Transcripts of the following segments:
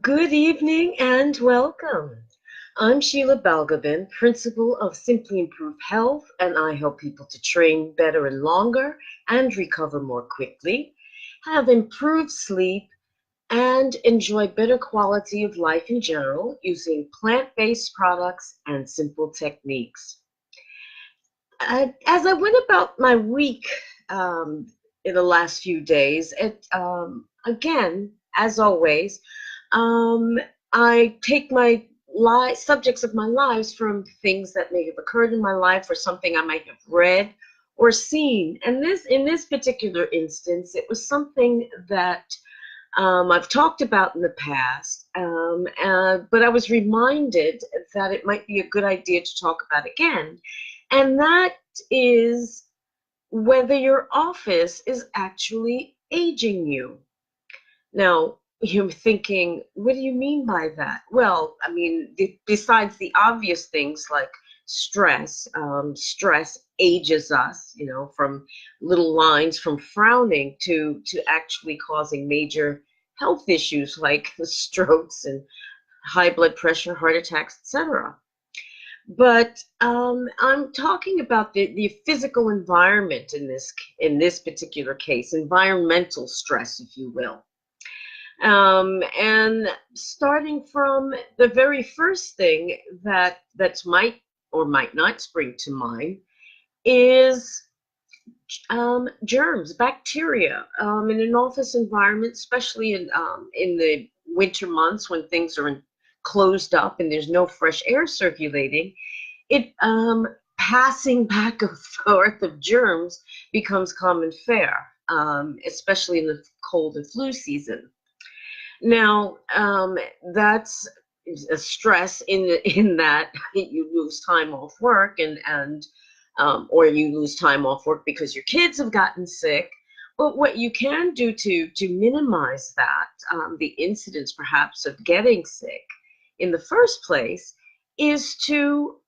Good evening and welcome. I'm Sheila Balgobin, principal of Simply Improve Health, and I help people to train better and longer and recover more quickly, have improved sleep, and enjoy better quality of life in general using plant-based products and simple techniques. As I went about my week um, in the last few days, again, as always, um, I take my subjects of my lives from things that may have occurred in my life or something I might have read or seen. And in this particular instance, it was something that I've talked about in the past, but I was reminded that it might be a good idea to talk about again. And that is whether your office is actually aging you. Now, you're thinking, what do you mean by that? Well, I mean, besides the obvious things like stress ages us, from little lines from frowning to actually causing major health issues like strokes and high blood pressure, heart attacks, etc. But I'm talking about the physical environment in this particular case, environmental stress, if you will. And starting from the very first thing that might or might not spring to mind is germs, bacteria, in an office environment, especially in the winter months when things are closed up and there's no fresh air circulating. It Passing back and forth of germs becomes common fare, especially in the cold and flu season. Now, that's a stress in that you lose time off work and or you lose time off work because your kids have gotten sick. But what you can do to minimize that, the incidence perhaps of getting sick in the first place, is to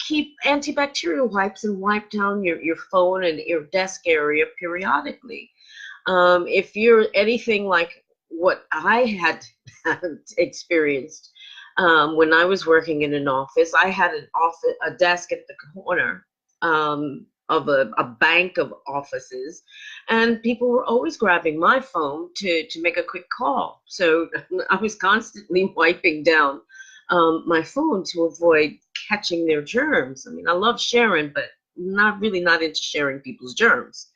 keep antibacterial wipes and wipe down your phone and your desk area periodically. If you're anything like what I had experienced when I was working in an office, I had a desk at the corner of a bank of offices, and people were always grabbing my phone to make a quick call. So I was constantly wiping down my phone to avoid catching their germs. I mean, I love sharing, but not into sharing people's germs.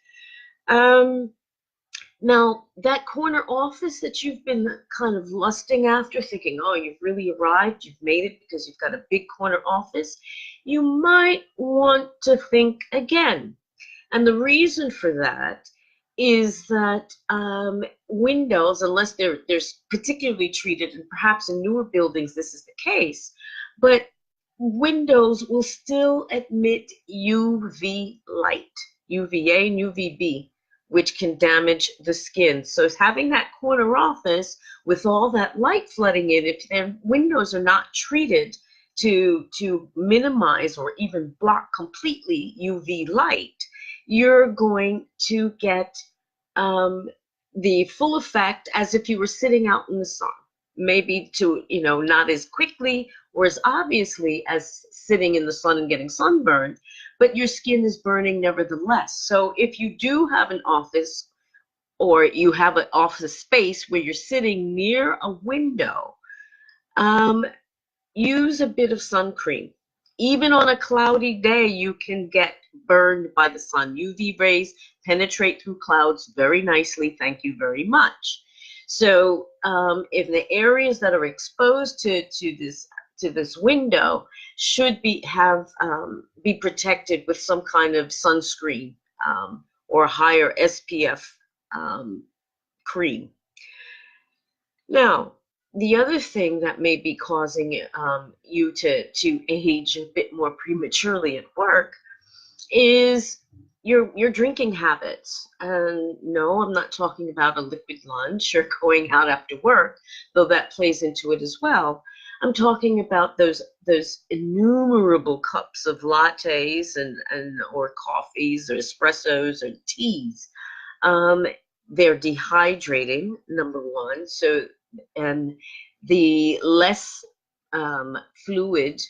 Um, Now, that corner office that you've been kind of lusting after, thinking, oh, you've really arrived, you've made it because you've got a big corner office, you might want to think again. And the reason for that is that windows, unless they're particularly treated, and perhaps in newer buildings this is the case, but windows will still emit UV light, UVA and UVB, which can damage the skin. So having that corner office with all that light flooding in, if their windows are not treated to minimize or even block completely UV light, you're going to get um, the full effect as if you were sitting out in the sun. Maybe not as quickly or as obviously as sitting in the sun and getting sunburned, but your skin is burning nevertheless. So if you do have an office or you have an office space where you're sitting near a window, um, use a bit of sun cream. Even on a cloudy day, you can get burned by the sun. UV rays penetrate through clouds very nicely. Thank you very much. So, if the areas that are exposed to this window should be protected with some kind of sunscreen or higher SPF um, cream. Now, the other thing that may be causing you to age a bit more prematurely at work is your drinking habits. And no, I'm not talking about a liquid lunch or going out after work, though that plays into it as well. I'm talking about those innumerable cups of lattes and or coffees or espressos or teas. Um, they're dehydrating, number one. So and the less fluid,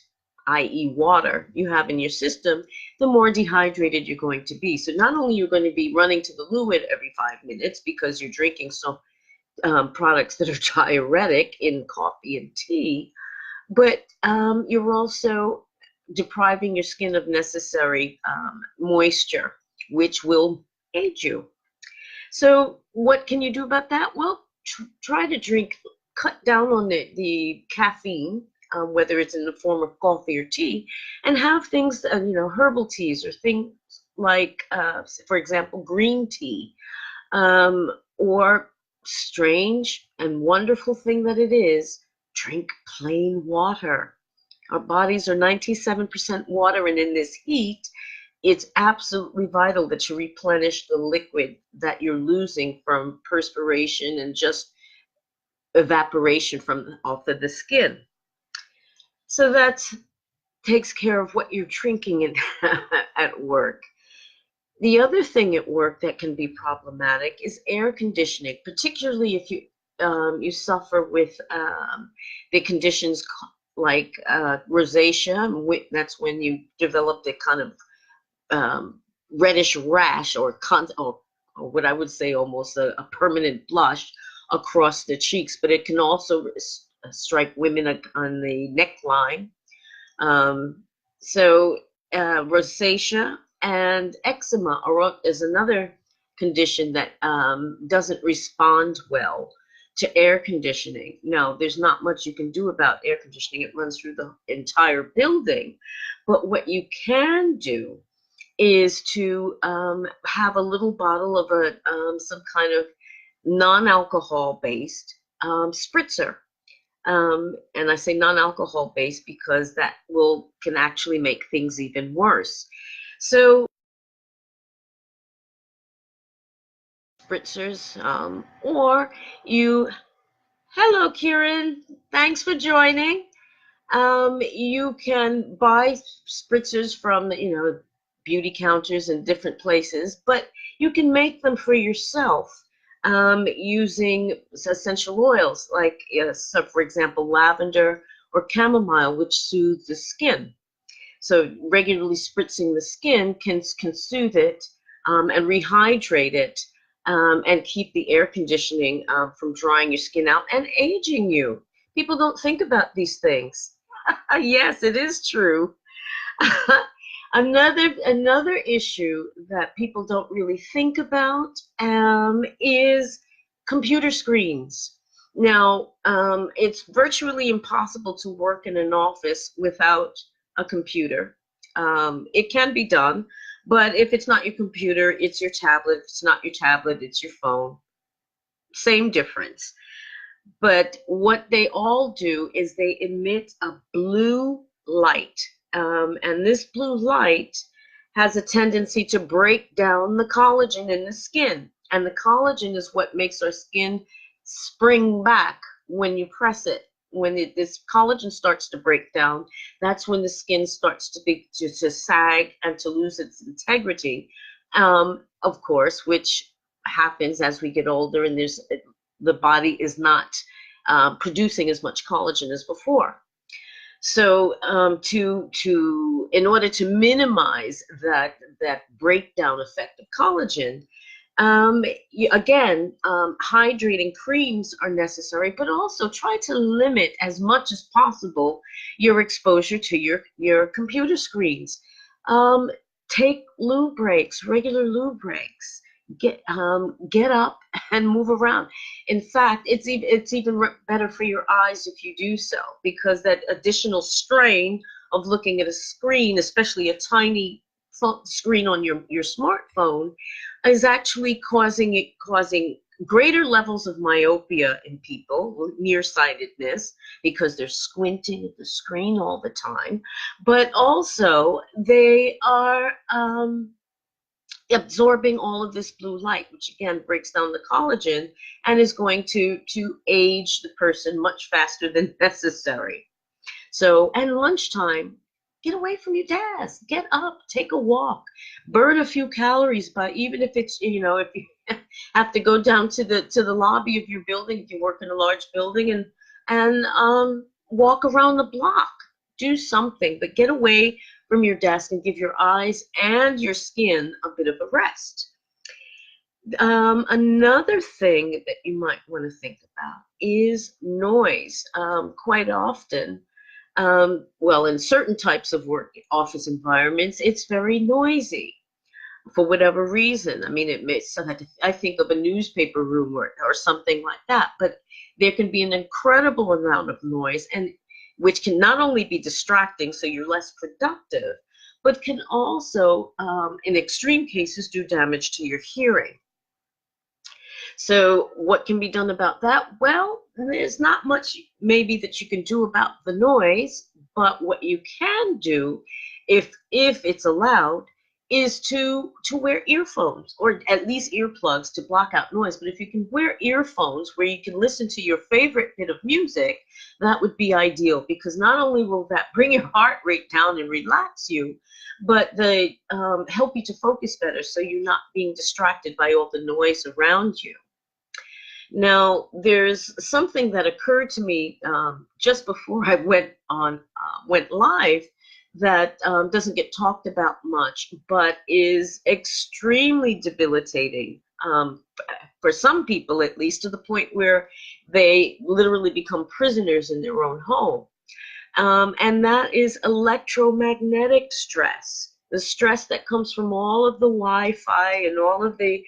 i.e. water, you have in your system, the more dehydrated you're going to be. So not only you're going to be running to the loo every 5 minutes because you're drinking some products that are diuretic in coffee and tea, but you're also depriving your skin of necessary moisture, which will age you. So what can you do about that? Well, try to cut down on the caffeine, whether it's in the form of coffee or tea, and have things, herbal teas or things like, for example, green tea, or strange and wonderful thing that it is, drink plain water. Our bodies are 97% water, and in this heat, it's absolutely vital that you replenish the liquid that you're losing from perspiration and just evaporation from off of the skin. So that takes care of what you're drinking at work. The other thing at work that can be problematic is air conditioning, particularly if you suffer with the conditions like rosacea. That's when you develop the kind of reddish rash or what I would say almost a permanent blush across the cheeks, but it can also strike women on the neckline. So rosacea and eczema is another condition that doesn't respond well to air conditioning. Now, there's not much you can do about air conditioning. It runs through the entire building. But what you can do is to have a little bottle of some kind of non-alcohol based spritzer. And I say non-alcohol based because that can actually make things even worse. So spritzers, or hello, Kieran, thanks for joining. You can buy spritzers from, beauty counters and different places, but you can make them for yourself using essential oils like, so for example, lavender or chamomile, which soothe the skin. So regularly spritzing the skin can soothe it and rehydrate it and keep the air conditioning from drying your skin out and aging you. People don't think about these things. Yes, it is true. Another issue that people don't really think about is computer screens. Now, it's virtually impossible to work in an office without a computer. It can be done, but if it's not your computer, it's your tablet. If it's not your tablet, it's your phone. Same difference. But what they all do is they emit a blue light. And this blue light has a tendency to break down the collagen in the skin. And the collagen is what makes our skin spring back when you press it. When this collagen starts to break down, that's when the skin starts to sag and to lose its integrity, of course, which happens as we get older and the body is not producing as much collagen as before. So in order to minimize that breakdown effect of collagen, again, hydrating creams are necessary, but also try to limit as much as possible your exposure to your computer screens. Take loo breaks, regular loo breaks. Get up and move around. In fact, it's even better for your eyes if you do so, because that additional strain of looking at a screen, especially a tiny screen on your smartphone, is actually causing greater levels of myopia in people, nearsightedness, because they're squinting at the screen all the time. But also they are absorbing all of this blue light, which again breaks down the collagen and is going to age the person much faster than necessary. So, and lunchtime, get away from your desk, get up, take a walk, burn a few calories by, even if it's, if you have to go down to the lobby of your building, if you work in a large building, and and walk around the block. Do something, but get away from your desk and give your eyes and your skin a bit of a rest. Another thing that you might want to think about is noise. Quite often, well, in certain types of work office environments, it's very noisy for whatever reason. I mean, it may, so I think of a newspaper room or something like that, but there can be an incredible amount of noise, and which can not only be distracting, so you're less productive, but can also, in extreme cases, do damage to your hearing. So what can be done about that? Well, there's not much maybe that you can do about the noise, but what you can do, if it's allowed, is to wear earphones or at least earplugs to block out noise. But if you can wear earphones where you can listen to your favorite bit of music, that would be ideal, because not only will that bring your heart rate down and relax you, but they help you to focus better, so you're not being distracted by all the noise around you. Now, there's something that occurred to me just before I went live that doesn't get talked about much, but is extremely debilitating for some people, at least, to the point where they literally become prisoners in their own home. And that is electromagnetic stress, the stress that comes from all of the Wi-Fi and all of the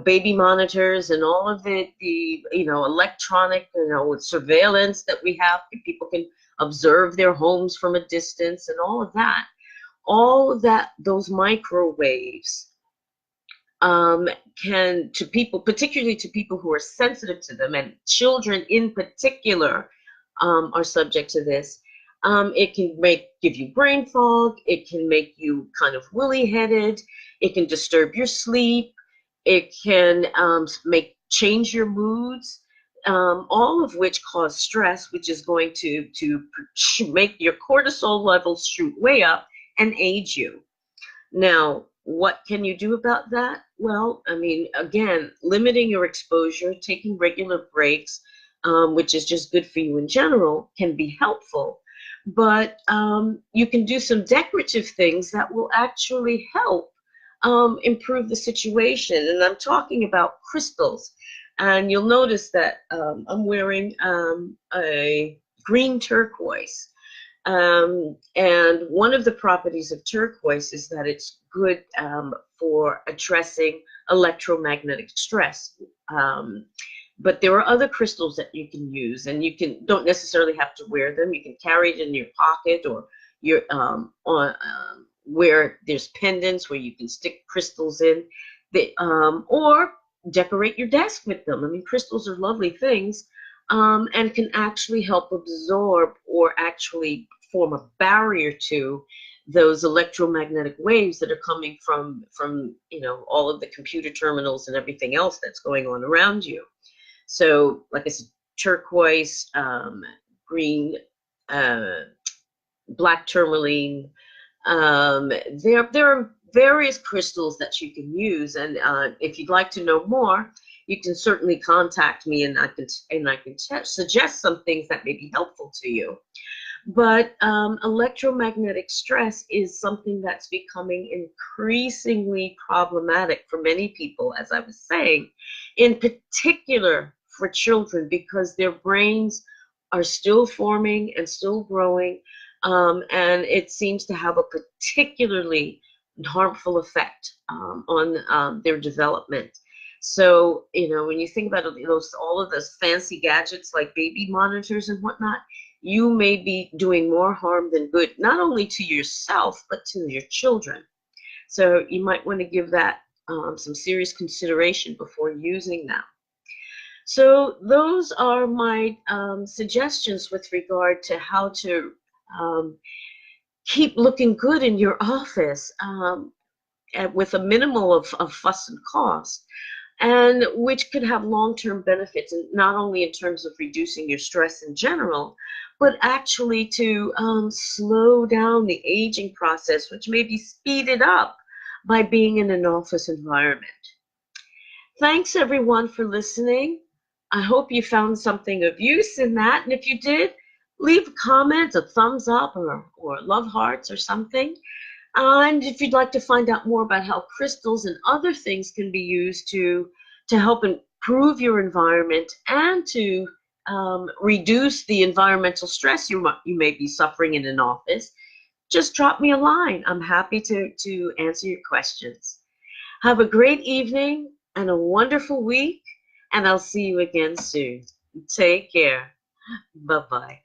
baby monitors and all of the electronic, surveillance that we have. People can observe their homes from a distance and all of that, those microwaves can, to people, particularly to people who are sensitive to them, and children in particular are subject to this. It can give you brain fog. It can make you kind of woolly-headed. It can disturb your sleep. It can change your moods, all of which cause stress, which is going to make your cortisol levels shoot way up and age you. Now, what can you do about that? Well, I mean, again, limiting your exposure, taking regular breaks, which is just good for you in general, can be helpful. But you can do some decorative things that will actually help improve the situation. And I'm talking about crystals. And you'll notice that I'm wearing a green turquoise. And one of the properties of turquoise is that it's good for addressing electromagnetic stress. But there are other crystals that you can use, and you don't necessarily have to wear them. You can carry it in your pocket, or your where there's pendants where you can stick crystals in, or decorate your desk with them. I mean, crystals are lovely things, and can actually help absorb or actually form a barrier to those electromagnetic waves that are coming from all of the computer terminals and everything else that's going on around you. So, like I said, turquoise, green, black tourmaline. There are various crystals that you can use, and if you'd like to know more, you can certainly contact me, and I can suggest some things that may be helpful to you. But electromagnetic stress is something that's becoming increasingly problematic for many people, as I was saying, in particular for children, because their brains are still forming and still growing, and it seems to have a particularly harmful effect on their development. So, when you think about all of those fancy gadgets like baby monitors and whatnot, you may be doing more harm than good, not only to yourself, but to your children. So you might want to give that some serious consideration before using them. So those are my suggestions with regard to how to keep looking good in your office with a minimal of fuss and cost, and which could have long-term benefits, and not only in terms of reducing your stress in general, but actually to slow down the aging process, which may be speeded up by being in an office environment. Thanks everyone for listening. I hope you found something of use in that. And if you did, leave a comment, a thumbs up, or love hearts or something. And if you'd like to find out more about how crystals and other things can be used to help improve your environment and to reduce the environmental stress you may be suffering in an office, just drop me a line. I'm happy to answer your questions. Have a great evening and a wonderful week, and I'll see you again soon. Take care. Bye-bye.